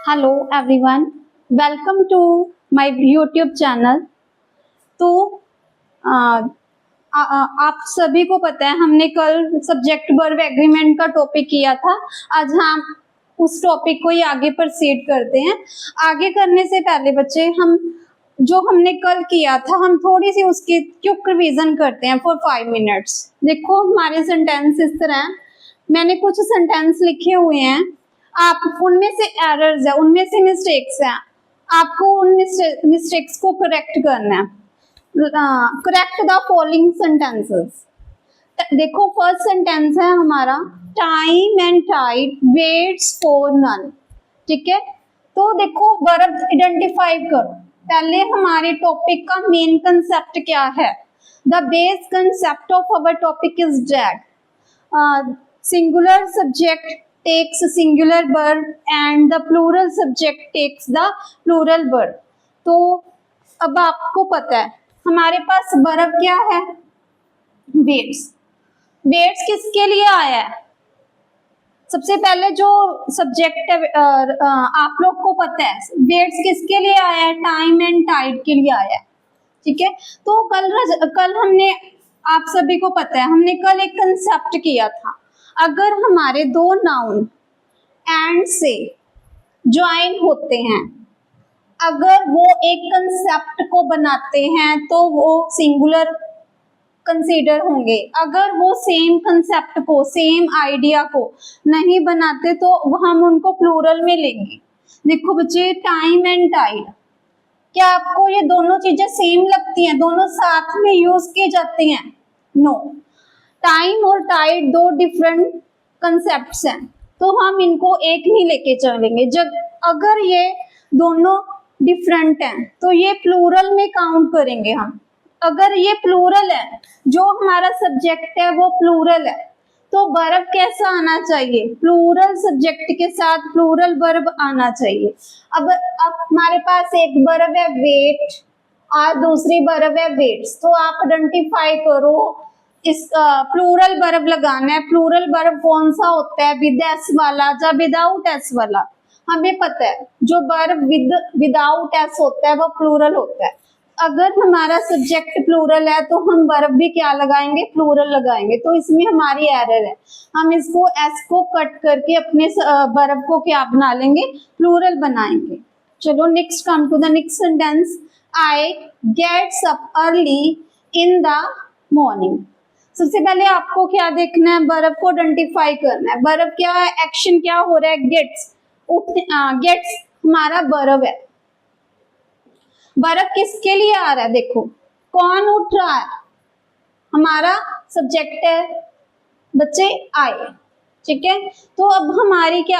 Hello everyone, welcome to my YouTube channel. तो आ, आप सभी को पता है हमने कल सब्जेक्ट वर्ब एग्रीमेंट का टॉपिक किया था। आज हम उस टॉपिक को ही आगे प्रोसीड करते हैं। आगे करने से पहले बच्चे हम जो हमने कल किया था हम थोड़ी सी उसकी क्विक रिवीजन करते हैं फॉर 5 मिनट्स। देखो हमारे सेंटेंस इस तरह हैं। मैंने कुछ सेंटेंस लिखे हुए हैं, आप उनमें से एरर्स है, उनमें से मिस्टेक्स हैं, आपको उन मिस्टेक्स को करेक्ट करना है। Correct the following sentences. देखो फर्स्ट सेंटेंस है हमारा, time and tide waits for none. ठीक है, तो देखो वर्ब आइडेंटिफाई करो। पहले हमारे टॉपिक का मेन कंसेप्ट क्या है? The base concept of our topic is that singular subject takes singular verb and the plural subject takes the plural verb। तो अब आपको पता है हमारे पास verb क्या है? वेट्स। वेट्स किसके लिए आया है? सबसे पहले जो सब्जेक्ट है आप लोग को पता है वेट्स किसके लिए आया है? टाइम एंड टाइड के लिए आया है। ठीक है, तो कल हमने, आप सभी को पता है हमने कल एक कंसेप्ट किया था। अगर हमारे दो नाउन एंड से ज्वाइन होते हैं, अगर वो एक कंसेप्ट को बनाते हैं तो वो सिंगुलर कंसीडर होंगे। अगर वो सेम कंसेप्ट को, सेम आइडिया को नहीं बनाते तो हम उनको प्लूरल में लेंगे। देखो बच्चे, टाइम एंड टाइड, क्या आपको ये दोनों चीजें सेम लगती हैं? दोनों साथ में यूज की जाती हैं? नो। टाइम और टाइड दो डिफरेंट कंसेप्ट्स हैं, तो हम इनको एक नहीं लेके चलेंगे। जब अगर ये दोनों डिफरेंट हैं तो ये प्लूरल में काउंट करेंगे हम। अगर ये प्लूरल है, जो हमारा सब्जेक्ट है वो प्लूरल है, तो वर्ब कैसा आना चाहिए? प्लूरल सब्जेक्ट के साथ प्लूरल वर्ब आना चाहिए। अब हमारे पास एक वर्ब है वेट और दूसरी वर्ब है वेट्स, तो आप आइडेंटिफाई करो इस प्लूरल वर्ब लगाना है। प्लूरल वर्ब कौन सा होता है? विद एस वाला या विदाउट एस वाला? हमें पता है जो वर्ब विदाउट एस होता है वो प्लूरल होता है। अगर हमारा सब्जेक्ट प्लूरल है तो हम वर्ब भी क्या लगाएंगे? प्लूरल लगाएंगे। तो इसमें हमारी एरर है, हम इसको एस को कट करके अपने वर्ब को क्या बना लेंगे? प्लूरल बनाएंगे। चलो next, come to the next sentence. I gets up early in the morning. सबसे पहले आपको क्या देखना है? वर्ब को आइडेंटिफाई करना है। वर्ब क्या है? एक्शन क्या हो रहा है? गेट्स। गेट्स हमारा वर्ब है। वर्ब किसके लिए आ रहा है? देखो कौन उठ रहा है? हमारा सब्जेक्ट है बच्चे आई। ठीक है, तो अब हमारी क्या,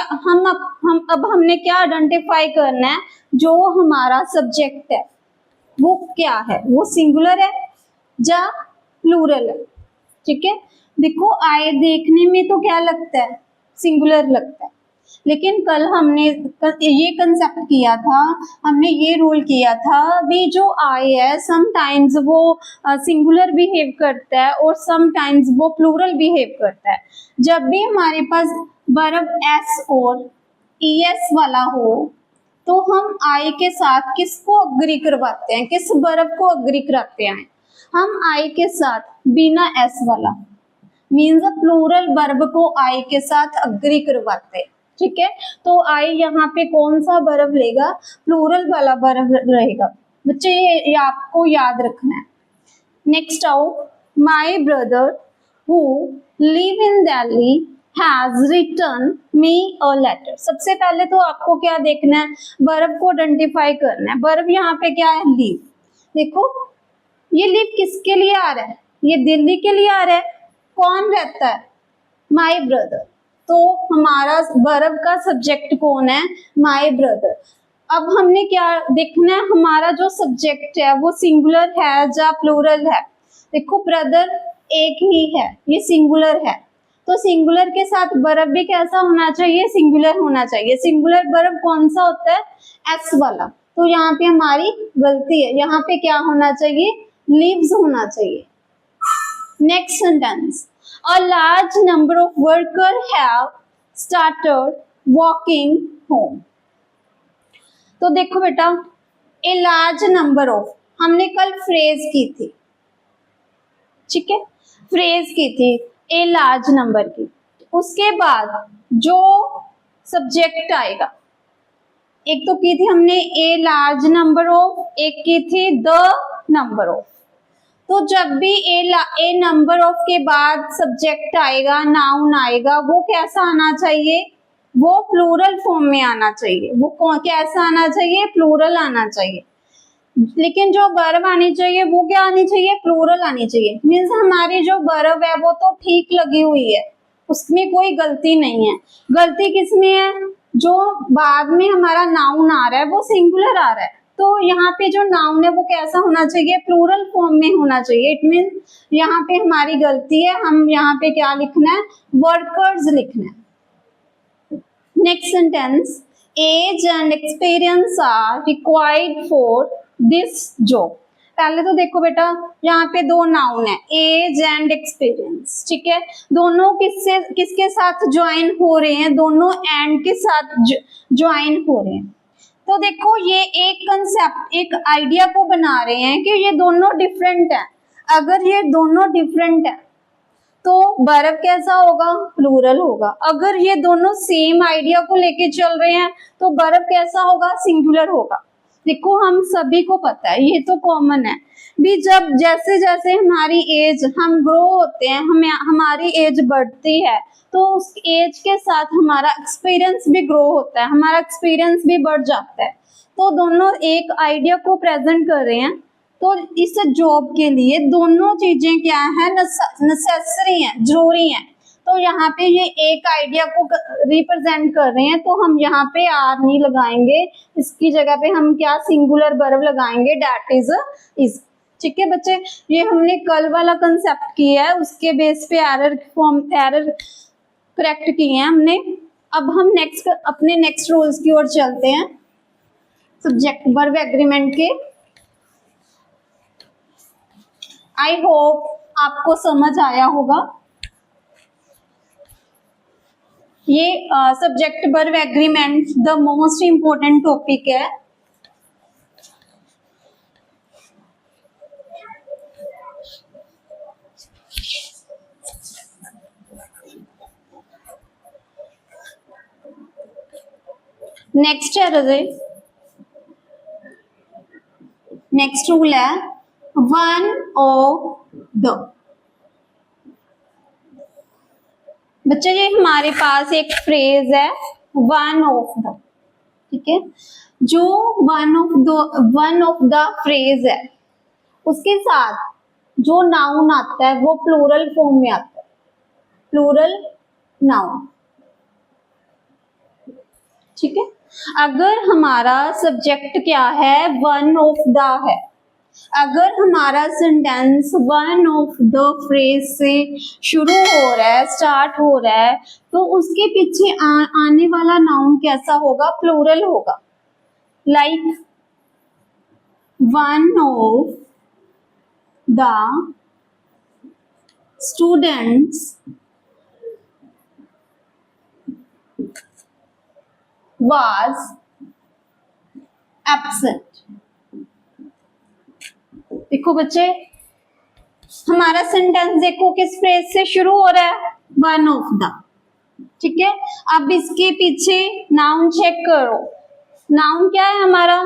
हमने क्या आइडेंटिफाई करना है? जो हमारा सब्जेक्ट है वो क्या है? वो सिंगुलर है या प्लूरल है? ठीक है, देखो आई देखने में तो क्या लगता है? सिंगुलर लगता है, लेकिन कल हमने ये कंसेप्ट किया था, हमने ये रूल किया था भी जो आई है समटाइम्स वो सिंगुलर बिहेव करता है और समटाइम्स वो प्लूरल बिहेव करता है। जब भी हमारे पास वर्ब एस और ईएस वाला हो तो हम आई के साथ किसको अग्री करवाते हैं? किस वर्ब को अग्री कराते हैं? हम आई के साथ बिना एस वाला, मीन्स प्लूरल वर्ब को आई के साथ अग्री करवाते हैं। ठीक है, तो आई यहाँ पे कौन सा वर्ब लेगा? प्लूरल वाला वर्ब रहेगा। बच्चे ये आपको याद रखना है। नेक्स्ट आओ, my brother who live in Delhi has return me a letter. सबसे पहले तो आपको क्या देखना है? वर्ब को आइडेंटिफाई करना है। वर्ब यहाँ पे क्या है? लिव। देखो ये लिव किसके लिए आ रहा है? ये दिल्ली के लिए आ रहा है। कौन रहता है? My brother. तो हमारा वर्ब का सब्जेक्ट कौन है? My brother. अब हमने क्या देखना है? हमारा जो सब्जेक्ट है वो सिंगुलर है या प्लूरल है? देखो ब्रदर एक ही है, ये सिंगुलर है, तो सिंगुलर के साथ वर्ब भी कैसा होना चाहिए? सिंगुलर होना चाहिए। सिंगुलर वर्ब कौन सा होता है? एस वाला। तो यहाँ पे हमारी गलती है, यहाँ पे क्या होना चाहिए? लिव्स होना चाहिए। Next sentence, a large number of workers have started walking home। तो देखो बेटा, ए लार्ज नंबर ऑफ, हमने कल फ्रेज की थी, ठीक है, फ्रेज की थी ए लार्ज नंबर की। उसके बाद जो सब्जेक्ट आएगा, एक तो की थी हमने ए लार्ज नंबर ऑफ, एक की थी द नंबर ऑफ। तो जब भी ए नंबर ऑफ के बाद सब्जेक्ट आएगा, नाउन आएगा, वो कैसा आना चाहिए, वो प्लूरल फॉर्म में आना चाहिए। वो कैसा आना चाहिए, प्लूरल आना चाहिए। लेकिन जो वर्ब आनी चाहिए वो क्या आनी चाहिए, प्लूरल आनी चाहिए। मीन्स हमारी जो वर्ब है वो तो ठीक लगी हुई है, उसमें कोई गलती नहीं है। गलती किसमें है, जो बाद में हमारा नाउन आ रहा है वो सिंगुलर आ रहा है। तो यहाँ पे जो नाउन है वो कैसा होना चाहिए, प्लूरल फॉर्म में होना चाहिए। इट मीन्स यहाँ पे हमारी गलती है, हम यहाँ पे क्या लिखना है, वर्कर्स लिखना है। Next sentence, age and experience are required for this job. पहले तो देखो बेटा, यहाँ पे दो नाउन है, एज एंड एक्सपीरियंस, ठीक है। दोनों किसके साथ ज्वाइन हो रहे हैं, दोनों एंड के साथ ज्वाइन हो रहे हैं। तो देखो ये एक कंसेप्ट, एक आइडिया को बना रहे हैं कि ये दोनों डिफरेंट है। अगर ये दोनों डिफरेंट है तो वर्ब कैसा होगा, प्लूरल होगा। अगर ये दोनों सेम आइडिया को लेके चल रहे हैं तो वर्ब कैसा होगा, सिंगुलर होगा। देखो हम सभी को पता है, ये तो कॉमन है भी, जब जैसे जैसे हमारी एज, हम ग्रो होते हैं, हमारी एज बढ़ती है, तो उस एज के साथ हमारा एक्सपीरियंस भी ग्रो होता है, हमारा एक्सपीरियंस भी बढ़ जाता है। तो दोनों एक आइडिया को प्रेजेंट कर रहे हैं। तो इस जॉब के लिए दोनों चीजें क्या है, नेसेसरी है, जरूरी है। तो यहाँ पे ये एक आइडिया को रिप्रेजेंट कर रहे हैं, तो हम यहाँ पे आर नहीं लगाएंगे, इसकी जगह पे हम क्या, सिंगुलर वर्ब लगाएंगे, दैट इज। ठीक है बच्चे, ये हमने कल वाला कंसेप्ट किया है, उसके बेस पे एरर करेक्ट किए हैं हमने। अब हम अपने नेक्स्ट रूल्स की ओर चलते हैं, सब्जेक्ट वर्ब एग्रीमेंट के। आई होप आपको समझ आया होगा। ये subject verb agreement the most important topic है। नेक्स्ट है रजे, नेक्स्ट रूल है वन ऑफ द। बच्चे ये हमारे पास एक फ्रेज है वन ऑफ द, ठीक है। जो वन ऑफ द फ्रेज है, उसके साथ जो नाउन आता है वो प्लूरल फॉर्म में आता है, प्लूरल नाउन, ठीक है। अगर हमारा सब्जेक्ट क्या है, वन ऑफ द है, अगर हमारा sentence one of the phrase से शुरू हो रहा है, स्टार्ट हो रहा है, तो उसके पीछे आने वाला नाउन कैसा होगा, प्लूरल होगा। Like one of the students was absent। देखो बच्चे, हमारा सेंटेंस देखो किस फ्रेज से शुरू हो रहा है, वन ऑफ द, ठीक है। अब इसके पीछे नाउन चेक करो, नाउन क्या है हमारा,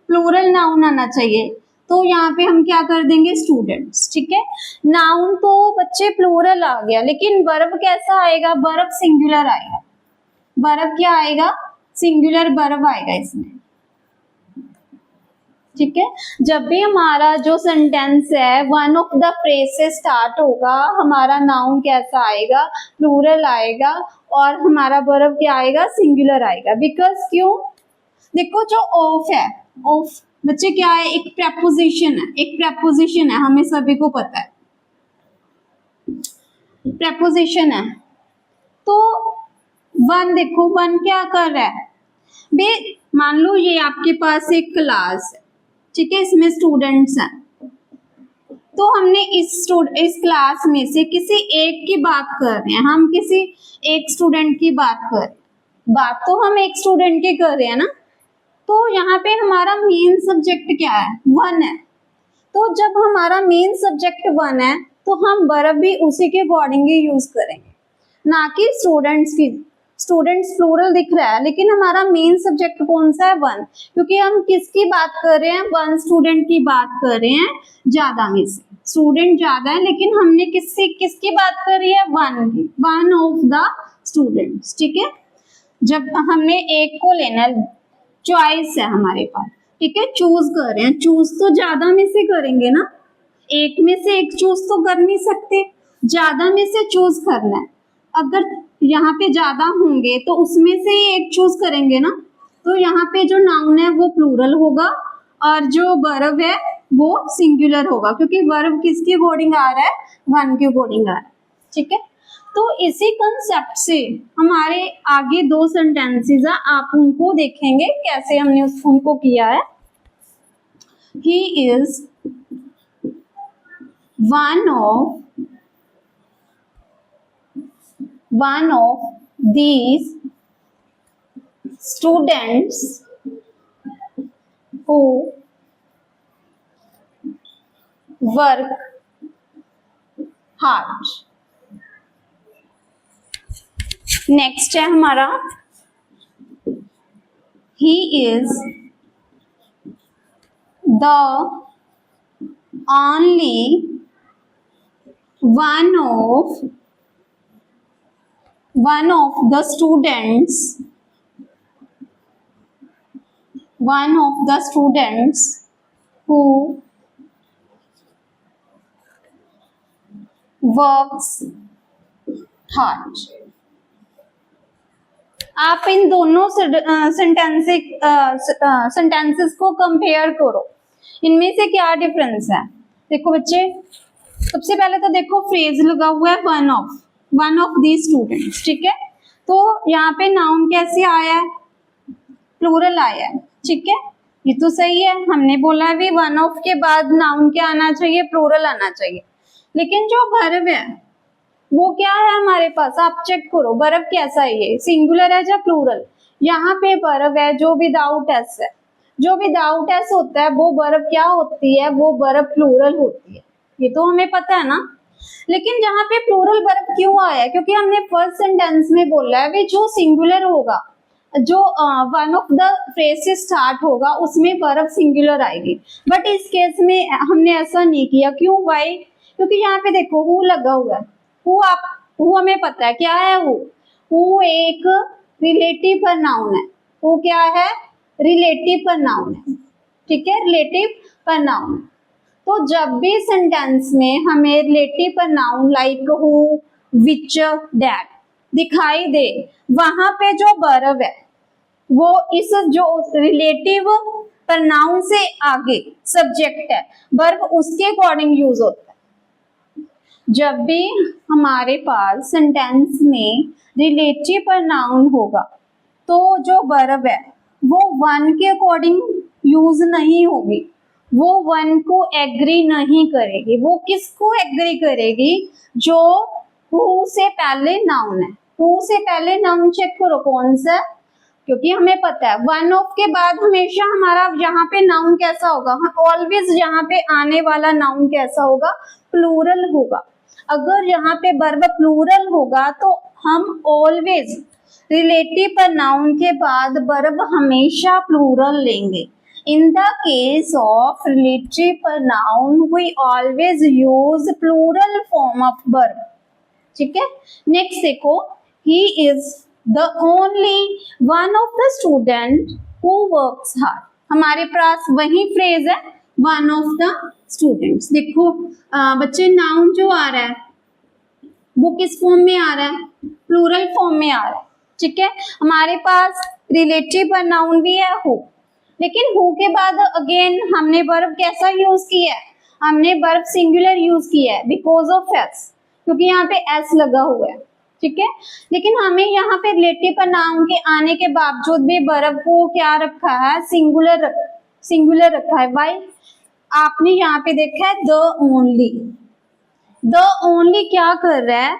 प्लूरल नाउन आना चाहिए। तो यहाँ पे हम क्या कर देंगे, स्टूडेंट्स, ठीक है। नाउन तो बच्चे प्लूरल आ गया, लेकिन वर्ब कैसा आएगा, वर्ब सिंगुलर आएगा। वर्ब क्या आएगा, सिंगुलर वर्ब आएगा इसमें, ठीक है। जब भी हमारा जो सेंटेंस है वन ऑफ द फ्रेज से स्टार्ट होगा, हमारा नाउन कैसा आएगा, प्लूरल आएगा, और हमारा वर्ब क्या आएगा, सिंगुलर आएगा। बिकॉज क्यों, देखो जो ऑफ है, ऑफ बच्चे क्या है, एक प्रेपोजिशन है, एक प्रेपोजिशन है, हमें सभी को पता है प्रेपोजिशन है। तो वन देखो, वन क्या कर रहा है बे, मान लो ये आपके पास एक क्लास है, ठीक है, इसमें स्टूडेंट्स हैं। तो हमने इस क्लास में से किसी एक की बात कर रहे हैं, हम किसी एक स्टूडेंट की बात कर रहे हैं, बात तो हम एक स्टूडेंट की कर रहे हैं ना। तो यहाँ पे हमारा मेन सब्जेक्ट क्या है, वन है। तो जब हमारा मेन सब्जेक्ट वन है तो हम वर्ब भी उसी के अकॉर्डिंग ही यूज करेंगे, ना कि स्टूडेंट्स की। स्टूडेंट्स प्लूरल दिख रहा है लेकिन हमारा मेन सब्जेक्ट कौन सा है, वन, क्योंकि हम किसकी बात कर रहे हैं, वन स्टूडेंट की बात कर रहे हैं ज्यादा में से। स्टूडेंट ज्यादा है लेकिन हमने किसकी बात कर रही है, वन की, वन ऑफ द स्टूडेंट्स। ठीक है, जब हमने एक को लेना, चॉइस है हमारे पास, ठीक है, चूज कर रहे हैं, चूज तो ज्यादा में से करेंगे ना, एक में से एक चूज तो कर नहीं सकते, ज्यादा में से चूज करना है। अगर यहाँ पे ज्यादा होंगे तो उसमें से ही एक चूज करेंगे ना, तो यहाँ पे जो नाउन है वो प्लूरल होगा और जो वर्ब है वो सिंगुलर होगा, क्योंकि वर्ब किसके अकॉर्डिंग आ रहा है, वन के अकॉर्डिंग आ रहा है। ठीक है, तो इसी कंसेप्ट से हमारे आगे दो सेंटेंसेस है, आप उनको देखेंगे कैसे हमने उनको किया है। He is one of these students who work hard. Next है हमारा, he is the only one of the students who works hard. आप इन दोनों सेंटेंसेस को कंपेयर करो, इनमें से क्या डिफरेंस है। देखो बच्चे, सबसे पहले तो देखो फ्रेज लगा हुआ है वन ऑफ दी स्टूडेंट्स, ठीक है, तो यहाँ पे नाउन कैसे आया है, प्लूरल आया है। ठीक है, ये तो सही है, हमने बोला है भी वन ऑफ के बाद नाउन क्या आना चाहिए, प्लूरल आना चाहिए। लेकिन जो वर्ब है वो क्या है हमारे पास, आप चेक करो वर्ब कैसा है, ये सिंगुलर है या प्लूरल। यहाँ पे वर्ब है जो विदाउट एस है, जो विदाउट एस होता है वो वर्ब क्या होती है, वो वर्ब प्लूरल होती है, ये तो हमें पता है ना। लेकिन जहाँ पे प्लूरल वर्ब क्यों आया है, क्योंकि हमने फर्स्ट सेंटेंस में बोला है भी जो सिंगुलर होगा, जो वन ऑफ द फ्रेज से स्टार्ट होगा उसमें वर्ब सिंगुलर आएगी। बट इस केस में हमने ऐसा नहीं किया, क्यों, वाई, क्योंकि यहाँ पे देखो हु लगा हुआ है, हु हमें पता है क्या है, हु एक रिलेटिव प्रोनाउन है, हु क्या है, रिलेटिव प्रोनाउन है। ठीक है, रिलेटिव प्रोनाउन। तो जब भी सेंटेंस में हमें relative pronoun like who, which, that दिखाई दे, वहां पे जो वर्ब है वो इस जो रिलेटिव प्रोनाउन से आगे सब्जेक्ट है, वर्ब उसके अकॉर्डिंग यूज होता है। जब भी हमारे पास सेंटेंस में रिलेटिव प्रोनाउन होगा तो जो वर्ब है वो वन के अकॉर्डिंग यूज नहीं होगी, वो वन को एग्री नहीं करेगी। वो किसको एग्री करेगी, जो हु से पहले नाउन है। हु से पहले नाउन चेक करो कौन सा, क्योंकि हमें पता है वन ऑफ के बाद हमेशा हमारा यहाँ पे नाउन कैसा होगा, ऑलवेज यहाँ पे आने वाला नाउन कैसा होगा, प्लूरल होगा। अगर यहाँ पे वर्ब प्लूरल होगा तो हम ऑलवेज रिलेटिव प्रोनाउन के बाद वर्ब हमेशा प्लूरल लेंगे। In the case of relative pronoun, we always use plural form of verb. ठीक है, नेक्स्ट देखो, he is the only one of the student who works hard. हमारे पास वही फ्रेज है one of the students। देखो बच्चे, noun जो आ रहा है वो किस फॉर्म में आ रहा है, प्लूरल फॉर्म में आ रहा है। ठीक है, हमारे पास रिलेटिव प्रोनाउन भी है हु, लेकिन हु के बाद अगेन हमने वर्ब कैसा यूज किया है, हमने वर्ब सिंगुलर यूज किया है बिकॉज ऑफ एस, क्योंकि यहाँ पे एस लगा हुआ है। ठीक है, लेकिन हमें यहाँ पे रिलेटिव प्रोनाउन के आने के बावजूद भी वर्ब को क्या रखा है, सिंगुलर रखा है। वाई, आपने यहाँ पे देखा है द ओनली, द ओनली क्या कर रहा है,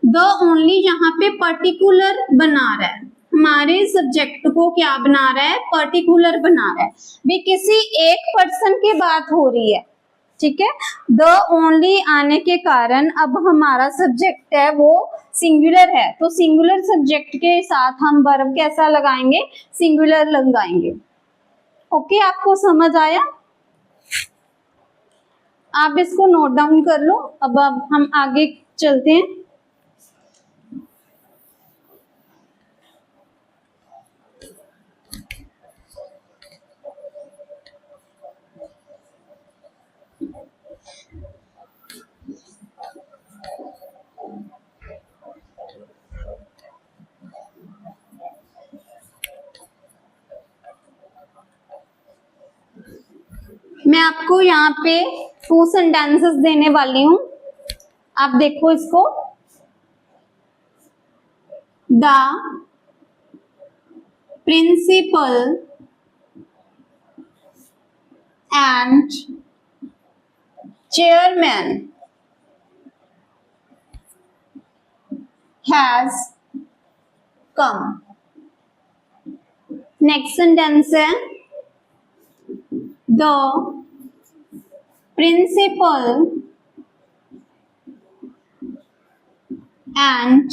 द ओनली यहाँ पे पर्टिकुलर बना रहा है, हमारे सब्जेक्ट को क्या बना रहा है, पर्टिकुलर बना रहा है। भी किसी एक पर्सन की बात हो रही है, ठीक है। द ओनली आने के कारण अब हमारा सब्जेक्ट है वो सिंगुलर है, तो सिंगुलर सब्जेक्ट के साथ हम वर्ब कैसा लगाएंगे, सिंगुलर लगाएंगे। ओके, आपको समझ आया? आप इसको नोट डाउन कर लो। अब हम आगे चलते हैं। मैं आपको यहाँ पे 2 सेंटेंसेस देने वाली हूं, आप देखो इसको। The principal and chairman has come. Next sentence है the principal and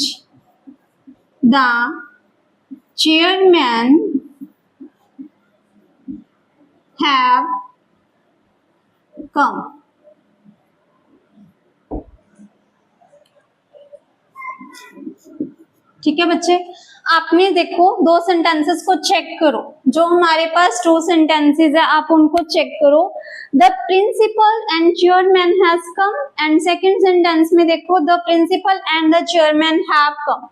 the chairman have come। ठीक है बच्चे, आपने देखो 2 सेंटेंसेस को चेक करो। जो हमारे पास 2 सेंटेंसेस है आप उनको चेक करो। The principal and chairman has come, and second sentence में देखो the principal and the chairman have come.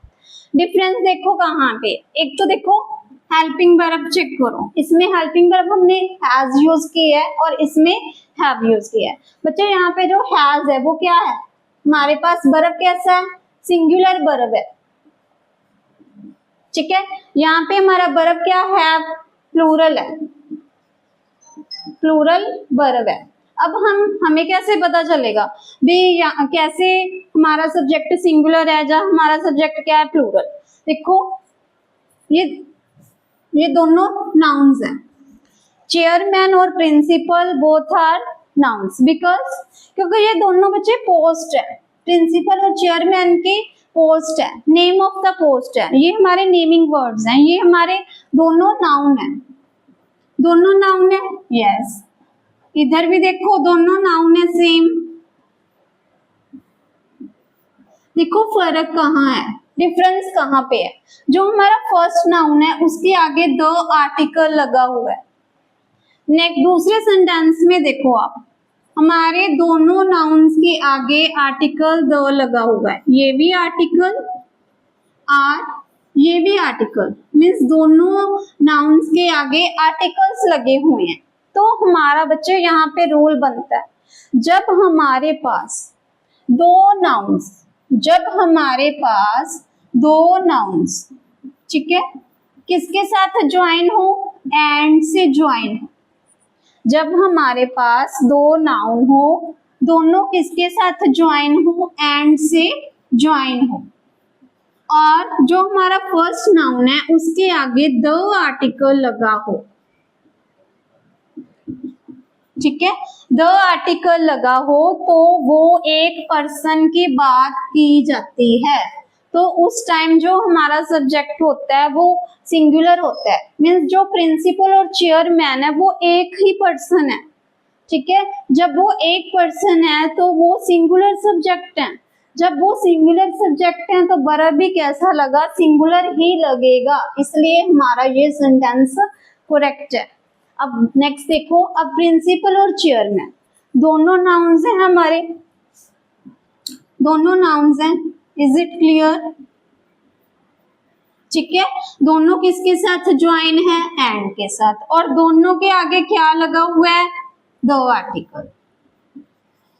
Difference देखो कहाँ पे, एक तो देखो हेल्पिंग वर्ब चेक करो, इसमें हेल्पिंग वर्ब हमने हैज यूज किया है और इसमें हैव यूज किया है। बच्चे यहाँ पे जो हैज है वो क्या है, हमारे पास वर्ब कैसा है, सिंगुलर वर्ब है, ठीक है। यहाँ पे हमारा वर्ब क्या है, प्लूरल है, प्लूरल वर्ब है। अब हमें कैसे पता चलेगा भी कैसे हमारा सब्जेक्ट सिंगुलर है जब हमारा सब्जेक्ट क्या है, प्लूरल। देखो ये दोनों नाउन्स हैं, चेयरमैन और principal both are nouns, because क्योंकि ये दोनों बच्चे पोस्ट है, प्रिंसिपल और चेयरमैन की पोस्ट है, नेम ऑफ द पोस्ट है, ये हमारे नेमिंग वर्ड्स हैं, ये हमारे दोनों नाउन है, दोनों नाउन है। यस, इधर भी देखो दोनों नाउन है सेम। देखो फर्क कहाँ है, डिफरेंस कहाँ पे है। जो हमारा फर्स्ट नाउन है उसके आगे द आर्टिकल लगा हुआ है। नेक्स्ट दूसरे सेंटेंस में देखो आप, हमारे दोनों नाउन्स के आगे आर्टिकल द लगा हुआ है, ये भी आर्टिकल और ये भी आर्टिकल, मीन्स दोनों नाउन्स के आगे आर्टिकल्स लगे हुए हैं। तो हमारा बच्चे यहाँ पे रूल बनता है, जब हमारे पास दो नाउन्स, जब हमारे पास दो नाउन्स, ठीक है, किसके साथ ज्वाइन हो, एंड से ज्वाइन हो। जब हमारे पास दो नाउन हो, दोनों किसके साथ ज्वाइन हो, एंड से ज्वाइन हो, और जो हमारा फर्स्ट नाउन है उसके आगे द आर्टिकल लगा हो, ठीक है, द आर्टिकल लगा हो, तो वो एक पर्सन की बात की जाती है। तो उस टाइम जो हमारा सब्जेक्ट होता है वो सिंगुलर होता है, मीन्स जो प्रिंसिपल और चेयरमैन है वो एक ही पर्सन है, ठीक है। जब वो एक पर्सन है तो वो सिंगुलर सब्जेक्ट है, जब वो सिंगुलर सब्जेक्ट है तो वर्ब भी कैसा लगा, सिंगुलर ही लगेगा, इसलिए हमारा ये सेंटेंस करेक्ट है। अब नेक्स्ट देखो, अब प्रिंसिपल और चेयरमैन दोनों नाउन्स हैं हमारे, दोनों नाउन्स हैं, इज इट क्लियर, ठीक है। दोनों किसके साथ ज्वाइन है, एंड के साथ, और दोनों के आगे क्या लगा हुआ है, द आर्टिकल,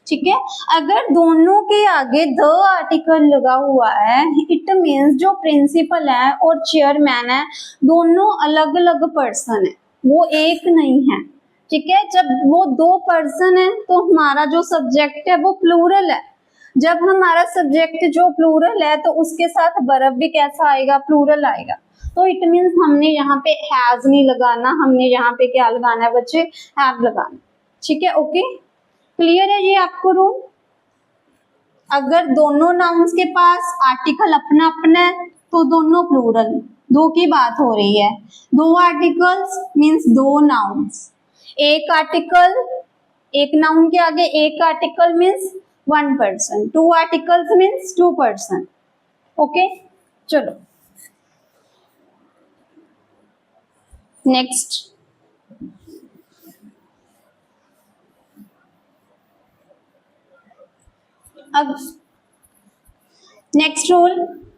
ठीक है। अगर दोनों के आगे द आर्टिकल लगा हुआ है, इट मीन्स जो प्रिंसिपल है और चेयरमैन है दोनों अलग अलग पर्सन है, वो एक नहीं है, ठीक है। जब वो दो पर्सन है तो हमारा जो सब्जेक्ट है वो प्लूरल है। जब हमारा सब्जेक्ट जो प्लूरल है तो उसके साथ वर्ब भी कैसा आएगा, प्लूरल आएगा। तो इट मीन्स हमने यहाँ पे हैज नहीं लगाना, हमने यहाँ पे क्या लगाना है बच्चे, हैव लगाना। ठीक है, ओके, क्लियर है ये आपको रूल। अगर दोनों नाउन्स के पास आर्टिकल अपना अपना है तो दोनों प्लूरल, दो की बात हो रही है। दो आर्टिकल्स मीन्स दो नाउन्स, एक आर्टिकल, एक नाउन के आगे एक article means one person, two articles means two person. Okay, चलो नेक्स्ट। अब नेक्स्ट रूल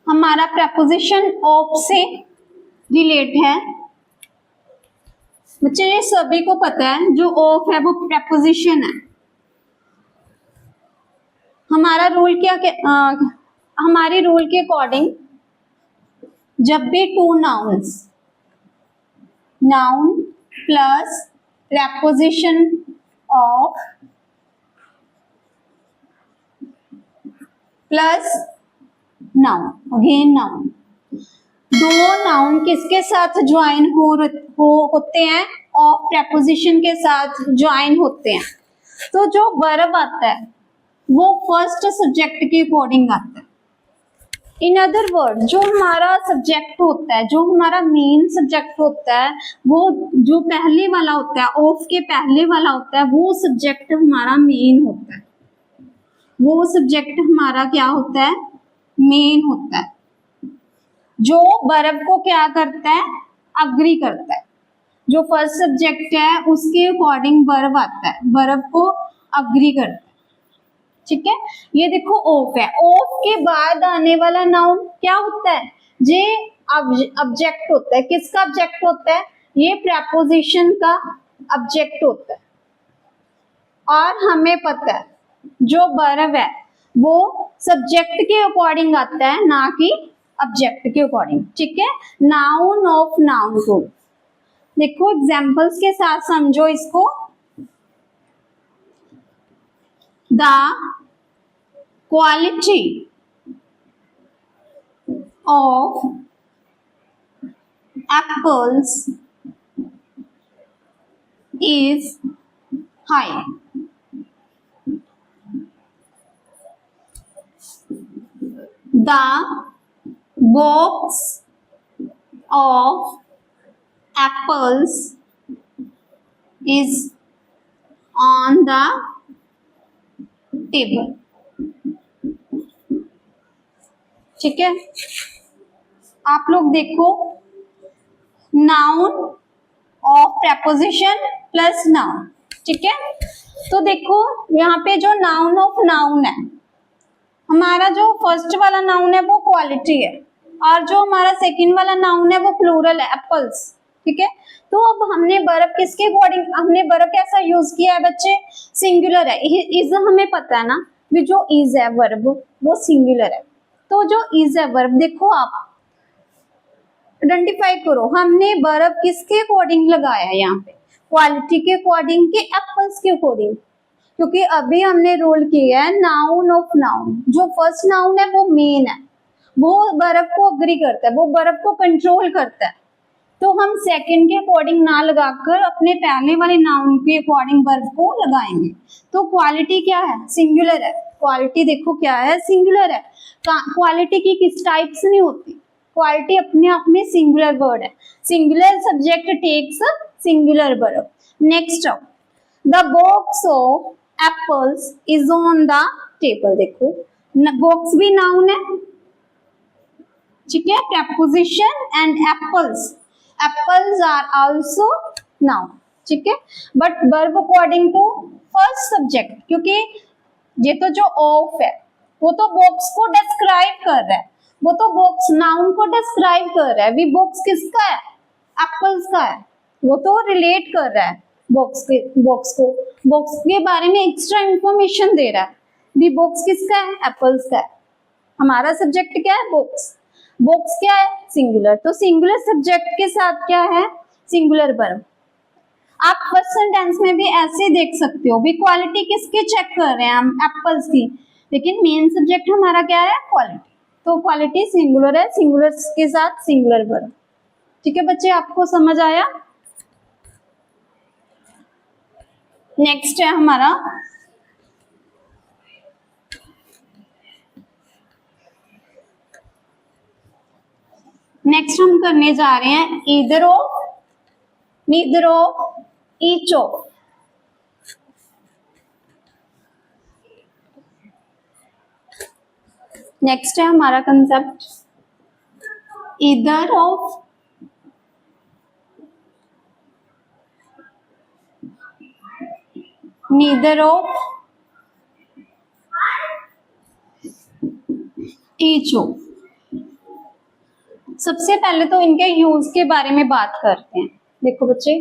हमारा प्रपोजिशन ऑफ से रिलेट है। बच्चे ये सभी को पता है जो ऑफ है वो प्रपोजिशन है। हमारा रूल हमारे रूल के अकॉर्डिंग जब भी two nouns, noun plus preposition of plus noun, again noun, दो नाउन किसके साथ ज्वाइन होते हैं, ऑफ प्रपोजिशन के साथ ज्वाइन होते हैं, तो जो वर्ब आता है वो फर्स्ट सब्जेक्ट के अकॉर्डिंग आता है। इन अदर वर्ड जो हमारा सब्जेक्ट होता है, जो हमारा मेन सब्जेक्ट होता है, वो जो पहले वाला होता है, ऑफ के पहले वाला होता है, वो सब्जेक्ट हमारा मेन होता है, वो सब्जेक्ट हमारा क्या होता है, मेन होता है, जो वर्ब को क्या करता है, अग्री करता है। जो फर्स्ट सब्जेक्ट है उसके अकॉर्डिंग वर्ब आता है, वर्ब को अग्री करता है। ठीक है, ये देखो ऑफ है, ऑफ के बाद आने वाला नाउन क्या होता है, ये ऑब्जेक्ट होता है। किसका ऑब्जेक्ट होता है, ये प्रपोजिशन का ऑब्जेक्ट होता है। और हमें पता है जो वर्ब है वो सब्जेक्ट के अकॉर्डिंग आता है, ना कि ऑब्जेक्ट के अकॉर्डिंग। ठीक है, नाउन ऑफ नाउन रूल देखो एग्जांपल्स के साथ समझो इसको। The quality of apples is high. The box of apples is on the table। ठीक है, आप लोग देखो noun of preposition plus noun. ठीक है, तो देखो यहाँ पे जो नाउन ऑफ नाउन है, हमारा जो फर्स्ट वाला नाउन है वो क्वालिटी है, और जो हमारा सेकंड वाला नाउन है वो प्लूरल है, एप्पल्स। ठीक है, तो अब हमने वर्ब किसके अकॉर्डिंग, हमने वर्ब कैसा यूज किया है बच्चे, सिंगुलर है। इज हमें पता है ना भी जो इज है वर्ब वो सिंगुलर है, तो जो इज है वर्ब देखो आप आइडेंटिफाई करो, हमने वर्ब किसके अकॉर्डिंग लगाया है यहाँ पे, क्वालिटी के अकॉर्डिंग के एप्पल्स के अकॉर्डिंग, क्योंकि अभी हमने रूल किया है नाउन ऑफ नाउन। जो फर्स्ट नाउन है वो मेन है, वो वर्ब को अग्री करता है, वो वर्ब को कंट्रोल करता है, तो हम सेकंड के अकॉर्डिंग ना लगाकर अपने पहले वाले नाउन के अकॉर्डिंग वर्ब को लगाएंगे। तो क्वालिटी क्या है, सिंगुलर है। क्वालिटी देखो क्या है, सिंगुलर है। क्वालिटी की किस टाइप से नहीं होती, क्वालिटी अपने आप में सिंगुलर वर्ड है। Singular subject takes singular verb. Next the box of apples is on the table. देखो बॉक्स भी नाउन है, ठीक है, preposition and apples, apples are also noun. ठीक है, but verb according to first subject, क्योंकि ये तो जो ऑफ है वो तो बॉक्स को डिस्क्राइब कर रहा है, वो तो बॉक्स नाउन को डिस्क्राइब कर रहा है। भी बॉक्स किसका है, एप्पल्स का है, वो तो रिलेट कर रहा है बॉक्स के बारे में एक्स्ट्रा इंफॉर्मेशन दे रहा है। भी बॉक्स किसका है, एप्पल्स का है। हमारा सब्जेक्ट क्या है, बॉक्स। बॉक्स क्या है, सिंगुलर, तो सिंगुलर सब्जेक्ट के साथ क्या है, सिंगुलर वर्ब। आप फर्स्ट सेंटेंस में भी ऐसे देख सकते हो, भी क्वालिटी किसके चेक कर रहे हैं हम, एप्पल्स की, लेकिन मेन सब्जेक्ट हमारा क्या है, क्वालिटी। तो क्वालिटी सिंगुलर है, सिंगुलर के साथ सिंगुलर वर्ब। ठीक है बच्चे, आपको समझ आया? नेक्स्ट है हमारा नेक्स्ट हम करने जा रहे हैं either of, neither of, each of. Next है हमारा concept either of, neither of, each of. सबसे पहले तो इनके यूज के बारे में बात करते हैं। देखो बच्चे,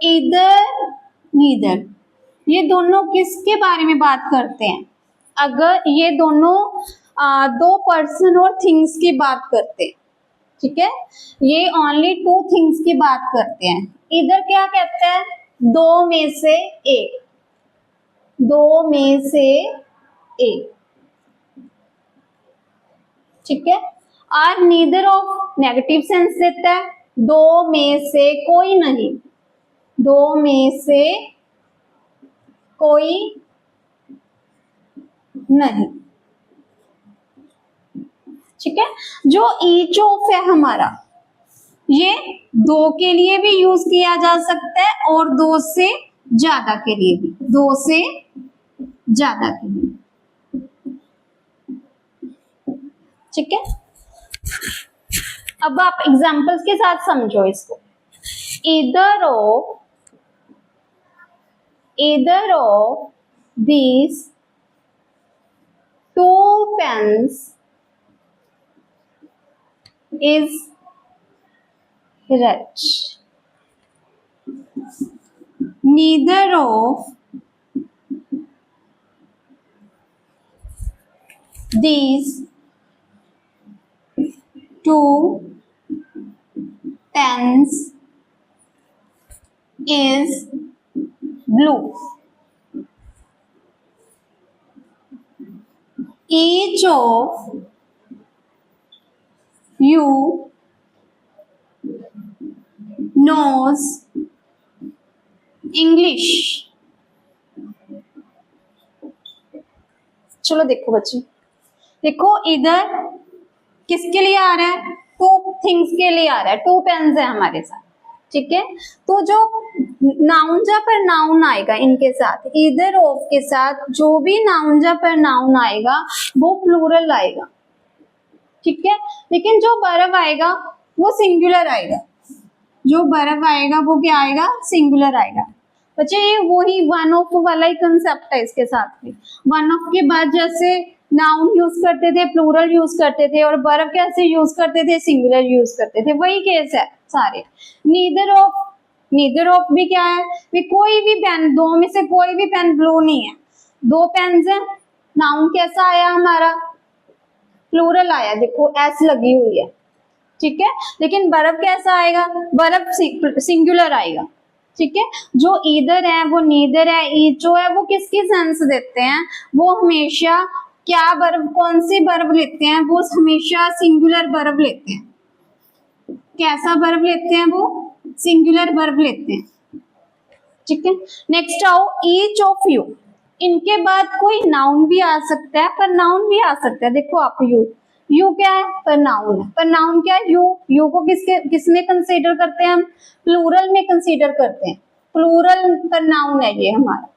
ईदर, नीदर, ये दोनों किसके बारे में बात करते हैं? अगर ये दोनों दो पर्सन और थिंग्स की बात करते हैं, ठीक है, ये ओनली टू थिंग्स की बात करते हैं। इधर क्या कहते हैं? दो में से एक, दो में से एक, ठीक है। और नीदर ऑफ नेगेटिव सेंस देता है, दो में से कोई नहीं, दो में से कोई नहीं, ठीक है। जो ईच ऑफ है हमारा, ये दो के लिए भी यूज किया जा सकता है और दो से ज्यादा के लिए भी, दो से ज्यादा के लिए, ठीक है। अब आप एग्जांपल्स के साथ समझो इसको। either of these two pens is red. Neither of these two pens is blue. Each of you knows English. चलो देखो बच्चे, देखो इधर किसके लिए आ रहा है? टू थिंग्स के लिए आ रहा है, टू पेन्स है हमारे साथ, ठीक है। तो जो नाउन जा पर नाउन आएगा इनके साथ, ईदर ऑफ के साथ जो भी नाउन जा पर नाउन आएगा वो प्लूरल आएगा, ठीक है। लेकिन जो वर्ब आएगा वो सिंगुलर आएगा, जो वर्ब आएगा वो क्या आएगा? सिंगुलर आएगा। बच्चे ये वही वन ऑफ वाला ही कंसेप्ट है इसके साथ भी। वन ऑफ के बाद जैसे नाउन यूज करते थे, प्लूरल यूज करते थे, और वर्ब कैसे यूज करते थे? सिंगुलर यूज करते थे, वही केस है सारे। नीदर ऑफ, नीदर ऑफ भी क्या है? भी कोई भी पेन, दो में से कोई भी पेन ब्लू नहीं है, दो पेन्स हैं। नाउन कैसा आया हमारा? प्लूरल आया, देखो एस लगी हुई है, ठीक है। लेकिन वर्ब कैसा आएगा? वर्ब सिंगुलर आएगा, ठीक है। जो ईदर है, वो नीदर है, ईच जो है वो किसकी सेंस देते हैं? वो हमेशा क्या वर्ब, कौन सी वर्ब लेते हैं? वो हमेशा सिंगुलर वर्ब लेते हैं। कैसा वर्ब लेते हैं? वो सिंगुलर वर्ब लेते हैं, ठीक है। नेक्स्ट आओ ईच ऑफ यू। इनके बाद कोई नाउन भी आ सकता है, पर नाउन भी आ सकता है। देखो आप यू, यू क्या है? पर नाउन है। पर नाउन क्या है? यू। यू को किसमें कंसीडर करते हैं हम? प्लूरल में कंसीडर करते हैं, प्लूरल पर नाउन है ये हमारा,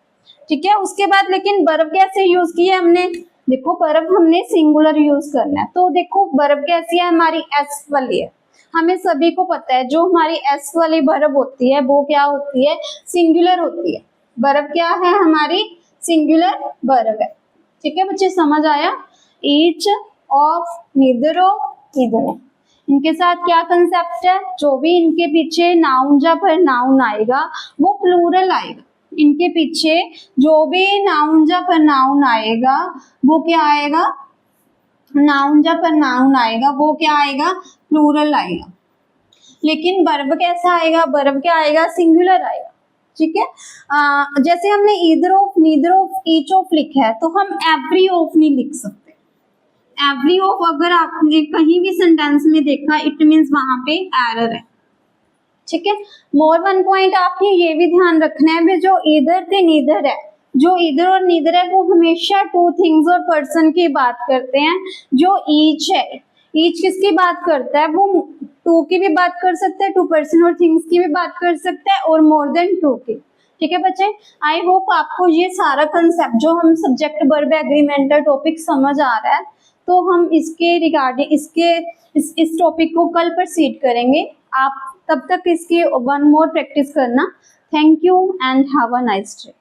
ठीक है। उसके बाद लेकिन वर्ब कैसे यूज किया हमने? देखो वर्ब हमने सिंगुलर यूज करना है, तो देखो वर्ब कैसी है हमारी? एस वाली है। हमें सभी को पता है जो हमारी एस वाली वर्ब होती है वो क्या होती है? सिंगुलर होती है। वर्ब क्या है हमारी? सिंगुलर वर्ब है, ठीक है बच्चे, समझ आया? Each of, neither of, either of, इनके साथ क्या कंसेप्ट है? जो भी इनके पीछे नाउन जा पर नाउन आएगा वो प्लूरल आएगा। इनके पीछे जो भी नाउन जा पर नाउन आएगा वो क्या आएगा? नाउन जा पर नाउन आएगा वो क्या आएगा? प्लूरल आएगा। लेकिन वर्ब कैसा आएगा? वर्ब क्या आएगा? सिंगुलर आएगा, ठीक है। जैसे हमने either of, neither of, each of लिखा है, तो हम एवरी ऑफ नहीं लिख सकते। एवरी ऑफ अगर आपने कहीं भी सेंटेंस में देखा, इट मीन्स वहां पे एरर है, ठीक है। मोर वन पॉइंट आपने ये भी ध्यान रखना है भी जो ईदर थे नीदर है, जो ईदर और नीदर है वो हमेशा टू थिंग्स और पर्सन की बात करते हैं। जो ईच है, ईच किसकी बात करता है, वो टू की भी बात कर सकता है, टू पर्सन और थिंग्स की भी बात कर सकता है, और मोर देन टू की। ठीक है बच्चे, आई होप आपको ये सारा कंसेप्ट जो हम सब्जेक्ट वर्ब एग्रीमेंट का टॉपिक समझ आ रहा है। तो हम इसके रिगार्डिंग इस टॉपिक को कल प्रोसीड करेंगे। आप तब तक इसके वन मोर प्रैक्टिस करना। Thank you and have a nice day.